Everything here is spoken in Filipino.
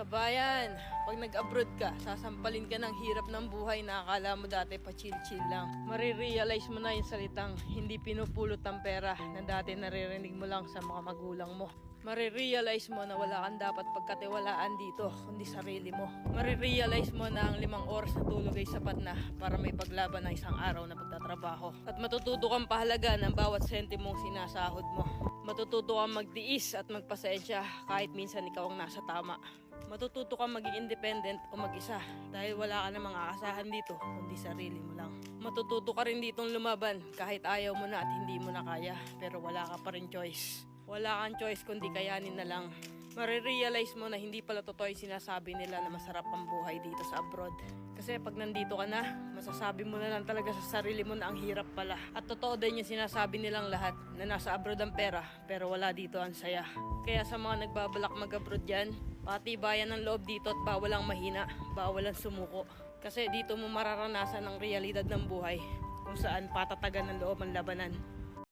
Kabayan, pag nag-abroad ka, sasampalin ka ng hirap ng buhay na akala mo dati pa chill-chill lang. Marirealize mo na yung salitang hindi pinupulot ng pera na dati naririnig mo lang sa mga magulang mo. Marirealize mo na wala kang dapat pagkatiwalaan dito, kundi sarili mo. Marirealize mo na ang 5 oras na tulog ay sapat na para may paglaban ng isang araw na pagtatrabaho. At matututo kang pahalaga ng bawat sentimong sinasahod mo. Matututo kang magtiis at magpasensya kahit minsan ikaw ang nasa tama. Matututo kang maging independent o mag-isa dahil wala ka namang aasahan dito kundi sarili mo lang. Matututo ka rin ditong lumaban kahit ayaw mo na at hindi mo na kaya pero wala ka pa rin choice. Wala kang choice kundi kayanin na lang. Marirealize mo na hindi pala totoo yung sinasabi nila na masarap ang buhay dito sa abroad. Kasi pag nandito ka na, masasabi mo na lang talaga sa sarili mo na ang hirap pala. At totoo din yung sinasabi nilang lahat na nasa abroad ang pera pero wala dito ang saya. Kaya sa mga nagbabalak mag-abroad dyan, patibayan ng loob dito at bawal ang mahina, bawal ang sumuko. Kasi dito mo mararanasan ang realidad ng buhay kung saan patatagan ng loob ang labanan.